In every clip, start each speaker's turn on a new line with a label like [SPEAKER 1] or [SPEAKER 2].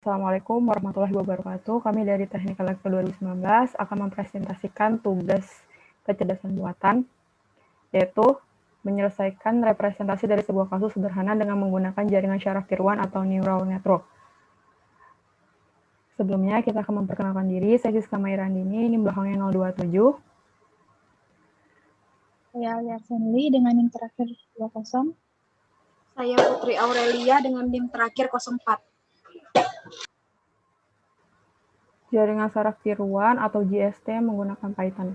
[SPEAKER 1] Assalamualaikum warahmatullahi wabarakatuh. Kami dari Teknik Elektro 2019 akan mempresentasikan tugas kecerdasan buatan, yaitu menyelesaikan representasi dari sebuah kasus sederhana dengan menggunakan jaringan syaraf tiruan atau neural network. Sebelumnya kita akan memperkenalkan diri. Saya Siska Mairandini, ini belakangnya 027.
[SPEAKER 2] Saya Alia Senli dengan NIM terakhir 20.
[SPEAKER 3] Saya Putri Aurelia dengan NIM terakhir 04.
[SPEAKER 1] Jaringan syaraf tiruan atau JST menggunakan Python.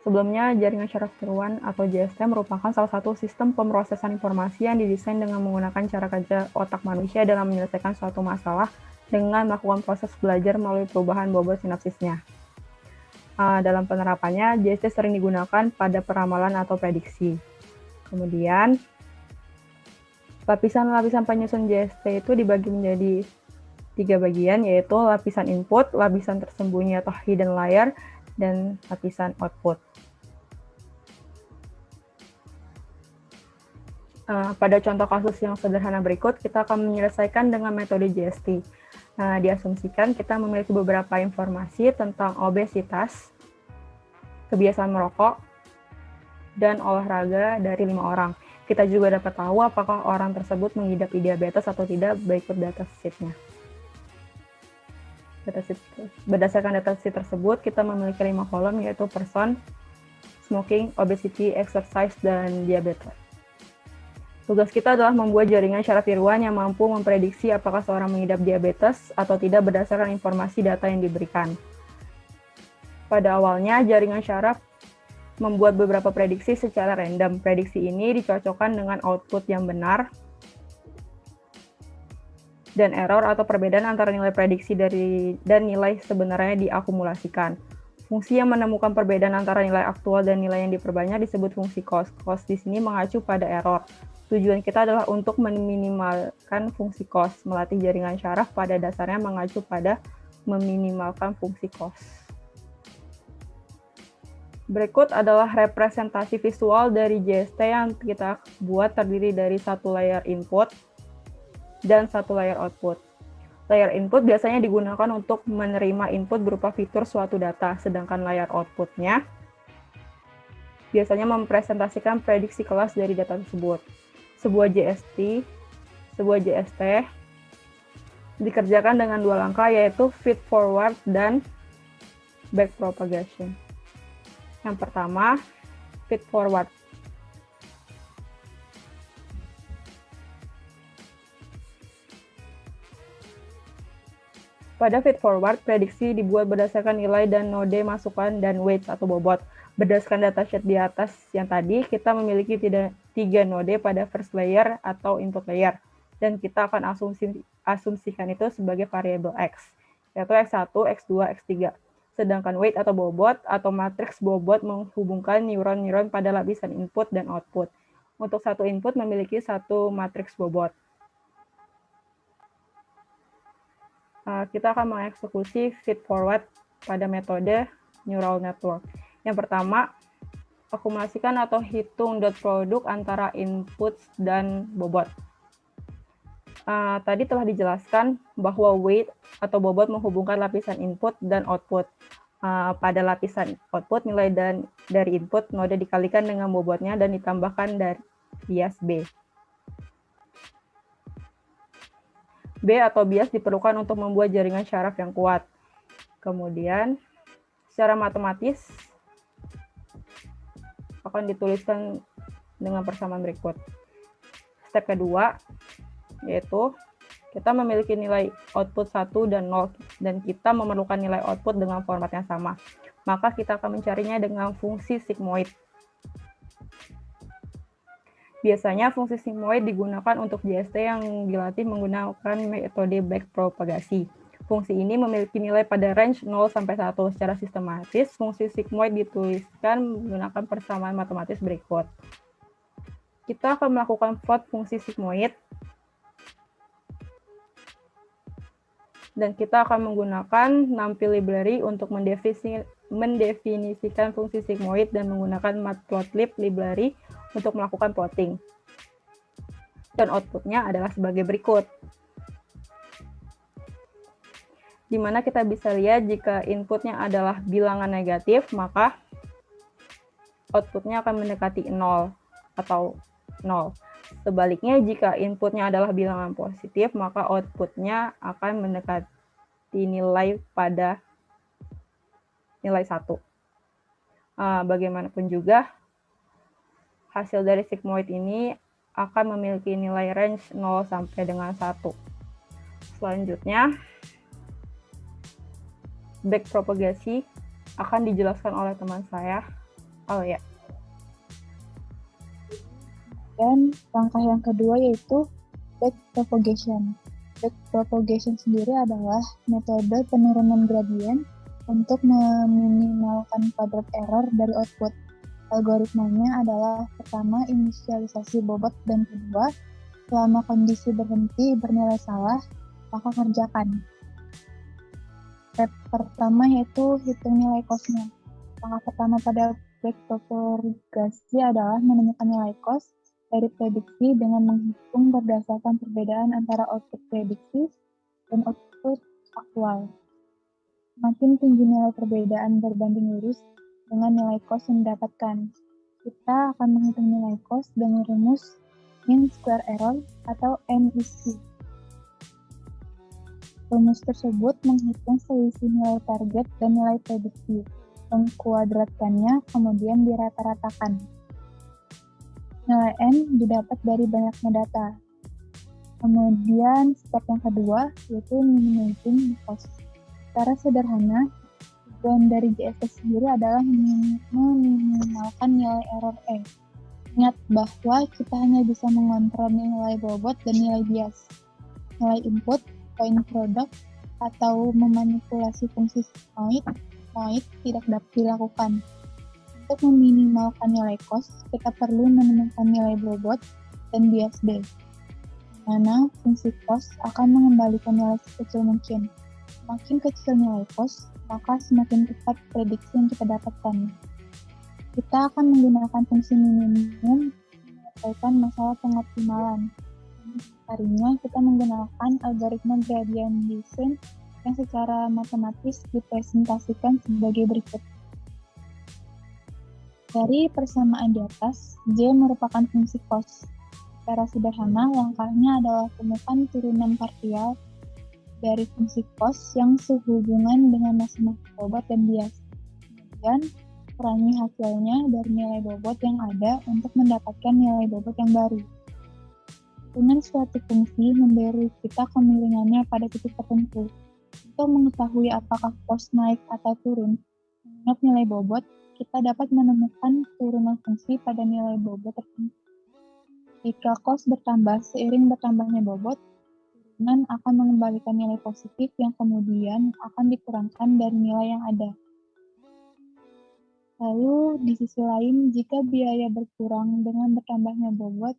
[SPEAKER 1] Sebelumnya, jaringan syaraf tiruan atau JST merupakan salah satu sistem pemrosesan informasi yang didesain dengan menggunakan cara kerja otak manusia dalam menyelesaikan suatu masalah dengan melakukan proses belajar melalui perubahan bobot sinapsisnya. Dalam penerapannya, JST sering digunakan pada peramalan atau prediksi. Kemudian, lapisan-lapisan penyusun JST itu dibagi menjadi 3 bagian, yaitu lapisan input, lapisan tersembunyi atau hidden layer, dan lapisan output. Pada contoh kasus yang sederhana berikut, kita akan menyelesaikan dengan metode JST. Diasumsikan kita memiliki beberapa informasi tentang obesitas, kebiasaan merokok, dan olahraga dari 5 orang. Kita juga dapat tahu apakah orang tersebut mengidap diabetes atau tidak berikut datasheet-nya. Berdasarkan datasheet tersebut, kita memiliki 5 kolom, yaitu person, smoking, obesity, exercise, dan diabetes. Tugas kita adalah membuat jaringan syaraf tiruan yang mampu memprediksi apakah seorang mengidap diabetes atau tidak berdasarkan informasi data yang diberikan. Pada awalnya, jaringan syaraf membuat beberapa prediksi secara random. Prediksi ini dicocokkan dengan output yang benar dan error atau perbedaan antara nilai prediksi dan nilai sebenarnya diakumulasikan. Fungsi yang menemukan perbedaan antara nilai aktual dan nilai yang diperbanyak disebut fungsi cost. Cost di sini mengacu pada error. Tujuan kita adalah untuk meminimalkan fungsi cost. Melatih jaringan syaraf pada dasarnya mengacu pada meminimalkan fungsi cost. Berikut adalah representasi visual dari JST yang kita buat, terdiri dari satu layer input dan satu layer output. Layer input biasanya digunakan untuk menerima input berupa fitur suatu data, sedangkan layer output-nya biasanya mempresentasikan prediksi kelas dari data tersebut. Sebuah JST dikerjakan dengan 2 langkah, yaitu feed forward dan back propagation. Yang pertama, feed forward. Pada feed forward, prediksi dibuat berdasarkan nilai dan node masukan dan weights atau bobot. Berdasarkan datasheet di atas yang tadi, kita memiliki 3 node pada first layer atau input layer, dan kita akan asumsikan itu sebagai variabel X, yaitu X1, X2, X3. Sedangkan weight atau bobot atau matriks bobot menghubungkan neuron-neuron pada lapisan input dan output. Untuk satu input memiliki satu matriks bobot. Kita akan mengeksekusi feed forward pada metode neural network. Yang pertama, akumulasikan atau hitung dot produk antara input dan bobot. Tadi telah dijelaskan bahwa weight atau bobot menghubungkan lapisan input dan output. Pada lapisan output, nilai dari input node dikalikan dengan bobotnya dan ditambahkan dari bias B. B atau bias diperlukan untuk membuat jaringan syaraf yang kuat. Kemudian, secara matematis akan dituliskan dengan persamaan berikut. Step kedua, yaitu kita memiliki nilai output 1 dan 0, dan kita memerlukan nilai output dengan format yang sama. Maka kita akan mencarinya dengan fungsi sigmoid. Biasanya fungsi sigmoid digunakan untuk JST yang dilatih menggunakan metode backpropagasi. Fungsi ini memiliki nilai pada range 0 sampai 1. Secara sistematis, fungsi sigmoid dituliskan menggunakan persamaan matematis berikut. Kita akan melakukan plot fungsi sigmoid, dan kita akan menggunakan NumPy library untuk mendefinisikan fungsi sigmoid dan menggunakan matplotlib library untuk melakukan plotting. Dan outputnya adalah sebagai berikut. di mana kita bisa lihat jika inputnya adalah bilangan negatif, maka outputnya akan mendekati 0 atau 0. Sebaliknya, jika inputnya adalah bilangan positif, maka outputnya akan mendekati nilai pada nilai 1. Bagaimanapun juga, hasil dari sigmoid ini akan memiliki nilai range 0 sampai dengan 1. Selanjutnya, backpropagasi akan dijelaskan oleh teman saya, Alia.
[SPEAKER 2] Dan langkah yang kedua yaitu backpropagation. Backpropagation sendiri adalah metode penurunan gradien untuk meminimalkan kuadrat error dari output. Algoritmanya adalah pertama inisialisasi bobot dan kedua, selama kondisi berhenti bernilai salah, maka kerjakan. Step pertama yaitu hitung nilai cost-nya. Langkah pertama pada backpropagasi adalah menemukan nilai cost dari prediksi dengan menghitung berdasarkan perbedaan antara output prediksi dan output aktual. Semakin tinggi nilai perbedaan berbanding lurus dengan nilai cost yang didapatkan, kita akan menghitung nilai cost dengan rumus mean square error atau MESQ. Rumus tersebut menghitung selisih nilai target dan nilai prediksi, mengkuadratkannya kemudian dirata-ratakan. Nilai N didapat dari banyaknya data. Kemudian step yang kedua yaitu minimizing cost. Secara sederhana, tujuan dari JST sendiri adalah meminimalkan nilai error E. Ingat bahwa kita hanya bisa mengontrol nilai bobot dan nilai bias. Nilai input, point product, atau memanipulasi fungsi sigmoid tidak dapat dilakukan. Untuk meminimalkan nilai cost, kita perlu menemukan nilai bobot dan bias D, mana fungsi cost akan mengembalikan nilai sekecil mungkin. Semakin kecil nilai cost, maka semakin tepat prediksi yang kita dapatkan. Kita akan menggunakan fungsi minimum menyelesaikan masalah pengoptimalan. Harinya kita menggunakan algoritma gradient descent yang secara matematis dipresentasikan sebagai berikut. Dari persamaan di atas, J merupakan fungsi cost. Secara sederhana, langkahnya adalah temukan turunan partial dari fungsi cost yang sehubungan dengan masa-masa bobot dan bias. Kemudian, kurangi hasilnya dari nilai bobot yang ada untuk mendapatkan nilai bobot yang baru. Dengan suatu fungsi memberi kita kemiringannya pada titik tertentu. Untuk mengetahui apakah cost naik atau turun, mengingat nilai bobot, kita dapat menemukan turunan fungsi pada nilai bobot tertentu. Jika cost bertambah seiring bertambahnya bobot, turunan akan mengembalikan nilai positif yang kemudian akan dikurangkan dari nilai yang ada. Lalu, di sisi lain, jika biaya berkurang dengan bertambahnya bobot,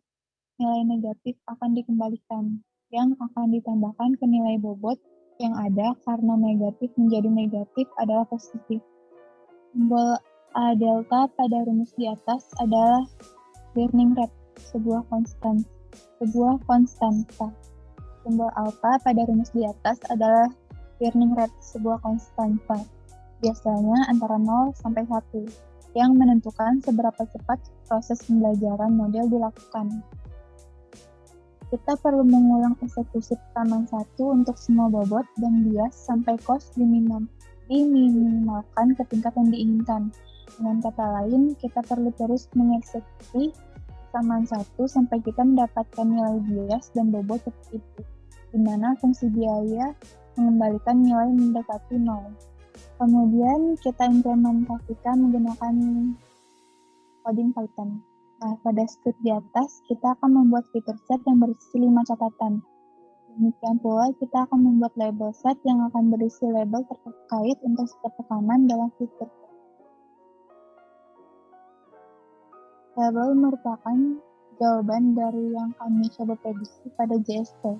[SPEAKER 2] nilai negatif akan dikembalikan, yang akan ditambahkan ke nilai bobot yang ada karena negatif menjadi negatif adalah positif. Simbol A delta pada rumus di atas adalah learning rate, sebuah konstanta. Simbol alpha pada rumus di atas adalah learning rate, sebuah konstanta. Biasanya antara 0 sampai 1, yang menentukan seberapa cepat proses pembelajaran model dilakukan. Kita perlu mengulang eksekusi persamaan 1 untuk semua bobot dan bias sampai cost diminimalkan ke tingkat yang diinginkan. Dengan kata lain, kita perlu terus mengeksekusi persamaan 1 sampai kita mendapatkan nilai bias dan bobot seperti itu, di mana fungsi biaya mengembalikan nilai mendekati 0. Kemudian kita implementasikan menggunakan coding Python. Nah, pada script di atas, kita akan membuat fitur set yang berisi 5 catatan. Demikian pula, kita akan membuat label set yang akan berisi label terkait untuk setiap tekanan dalam fitur. Label merupakan jawaban dari yang kami coba prediksi pada JST.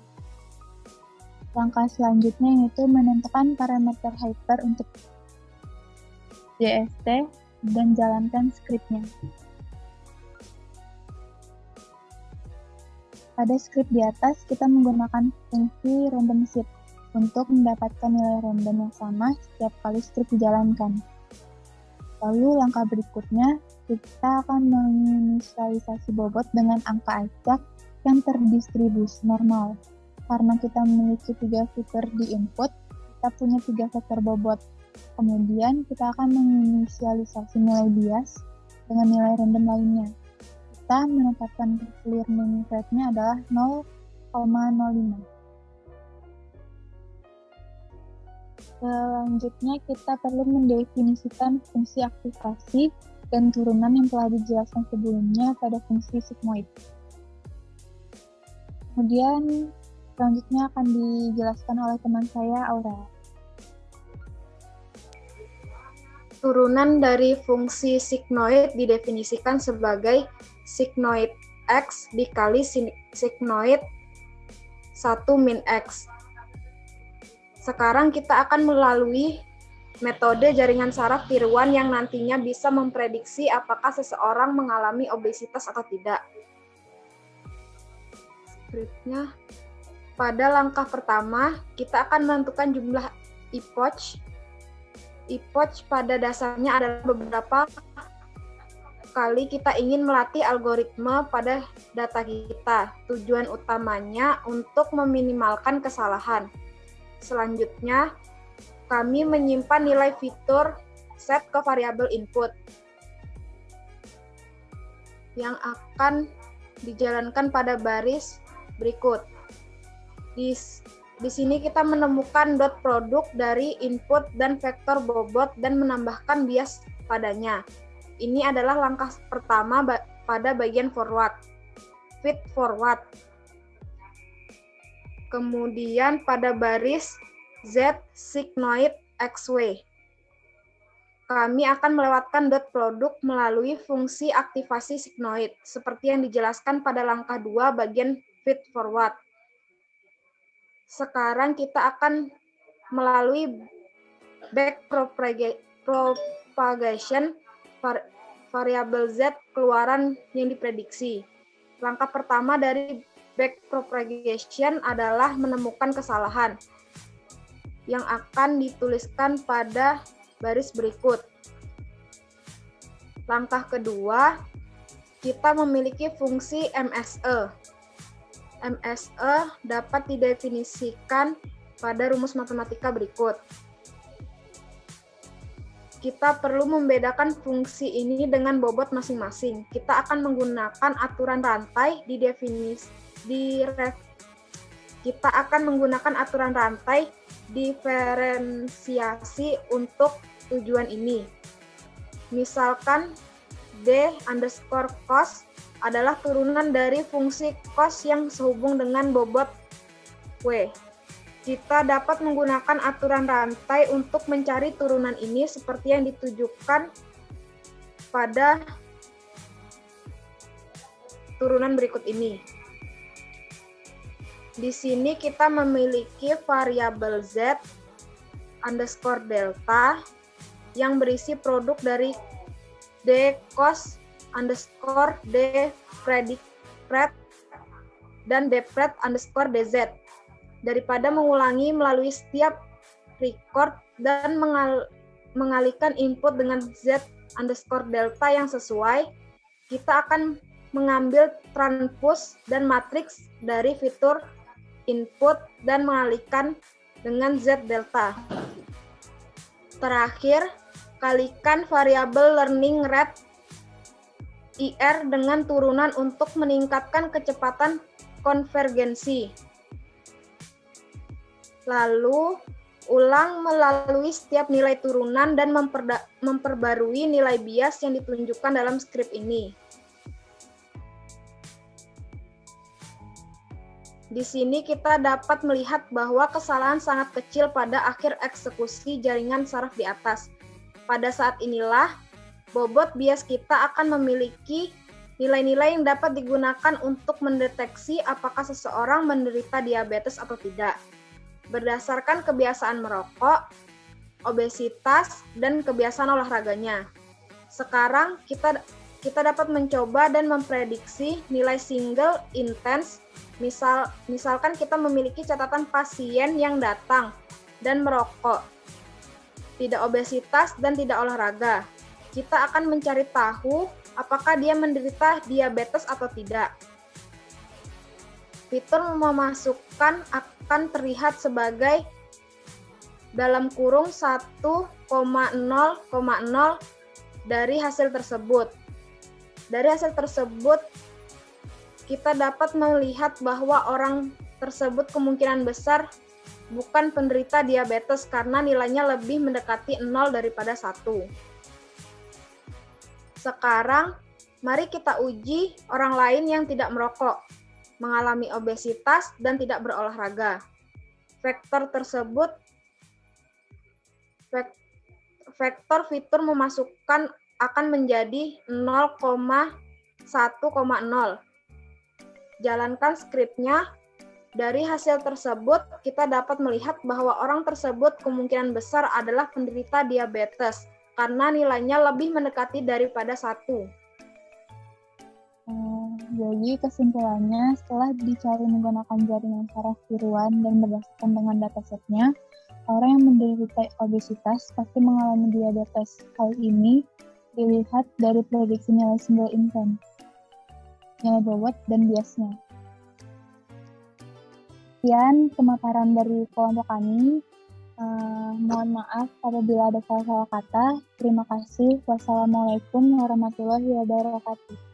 [SPEAKER 2] Langkah selanjutnya yaitu menentukan parameter hyper untuk JST dan jalankan scriptnya. Pada script di atas, kita menggunakan fungsi random shift. untuk mendapatkan nilai random yang sama setiap kali strip dijalankan. Lalu langkah berikutnya, kita akan menginisialisasi bobot dengan angka acak yang terdistribusi normal. Karena kita memiliki 3 fitur di input, kita punya 3 vektor bobot. Kemudian kita akan menginisialisasi nilai bias dengan nilai random lainnya. Kita menetapkan learning rate-nya adalah 0,05. Selanjutnya kita perlu mendefinisikan fungsi aktivasi dan turunan yang telah dijelaskan sebelumnya pada fungsi sigmoid. Kemudian selanjutnya akan dijelaskan oleh teman saya, Aurel.
[SPEAKER 3] Turunan dari fungsi sigmoid didefinisikan sebagai sigmoid X dikali sigmoid 1 min X. Sekarang kita akan melalui metode jaringan saraf tier 1 yang nantinya bisa memprediksi apakah seseorang mengalami obesitas atau tidak. Skripnya, pada langkah pertama, kita akan menentukan jumlah epoch. Epoch pada dasarnya adalah beberapa kali kita ingin melatih algoritma pada data kita. Tujuan utamanya untuk meminimalkan kesalahan. Selanjutnya, kami menyimpan nilai fitur set ke variabel input yang akan dijalankan pada baris berikut. Di sini kita menemukan dot produk dari input dan vektor bobot dan menambahkan bias padanya. Ini adalah langkah pertama pada bagian forward, feed forward. Kemudian pada baris Z sigmoid XW, kami akan melewatkan dot produk melalui fungsi aktivasi sigmoid, seperti yang dijelaskan pada langkah 2 bagian feed forward. Sekarang kita akan melalui back propagation variabel Z keluaran yang diprediksi. Langkah pertama dari back propagation adalah menemukan kesalahan yang akan dituliskan pada baris berikut. Langkah kedua, kita memiliki fungsi MSE. MSE dapat didefinisikan pada rumus matematika berikut. Kita perlu membedakan fungsi ini dengan bobot masing-masing. Kita akan menggunakan aturan rantai kita akan menggunakan aturan rantai diferensiasi untuk tujuan ini. Misalkan D_cos adalah turunan dari fungsi cos yang sehubung dengan bobot W. Kita dapat menggunakan aturan rantai untuk mencari turunan ini seperti yang ditujukan pada turunan berikut ini. Di sini kita memiliki variabel Z underscore delta yang berisi produk dari D cos underscore D predict dan D pred underscore DZ. Daripada mengulangi melalui setiap record dan mengalihkan input dengan Z underscore delta yang sesuai, kita akan mengambil transpose dan matriks dari fitur input dan mengalihkan dengan Z delta. Terakhir, kalikan variabel learning rate IR dengan turunan untuk meningkatkan kecepatan konvergensi. Lalu, ulang melalui setiap nilai turunan dan memperbarui nilai bias yang ditunjukkan dalam skrip ini. Di sini kita dapat melihat bahwa kesalahan sangat kecil pada akhir eksekusi jaringan saraf di atas. Pada saat inilah, bobot bias kita akan memiliki nilai-nilai yang dapat digunakan untuk mendeteksi apakah seseorang menderita diabetes atau tidak, berdasarkan kebiasaan merokok, obesitas, dan kebiasaan olahraganya. Sekarang kita dapat mencoba dan memprediksi nilai single intense Misalkan kita memiliki catatan pasien yang datang dan merokok, tidak obesitas dan tidak olahraga. Kita akan mencari tahu apakah dia menderita diabetes atau tidak. Fitur memasukkan akan terlihat sebagai dalam kurung 1,0,0 dari hasil tersebut. Dari hasil tersebut, kita dapat melihat bahwa orang tersebut kemungkinan besar bukan penderita diabetes karena nilainya lebih mendekati 0 daripada 1. Sekarang, mari kita uji orang lain yang tidak merokok, mengalami obesitas, dan tidak berolahraga. Vektor fitur memasukkan akan menjadi 0,1,0. Jalankan skripnya. Dari hasil tersebut, kita dapat melihat bahwa orang tersebut kemungkinan besar adalah penderita diabetes karena nilainya lebih mendekati daripada 1.
[SPEAKER 2] Jadi kesimpulannya, setelah dicari menggunakan jaringan saraf tiruan dan berdasarkan dengan datasetnya, orang yang menderita obesitas pasti mengalami diabetes. Hal ini dilihat dari prediksi nilai single income, nilai bobot, dan biasnya. Sekian pemaparan dari kelompok kami. Mohon maaf apabila ada salah-salah kata. Terima kasih. Wassalamualaikum warahmatullahi wabarakatuh.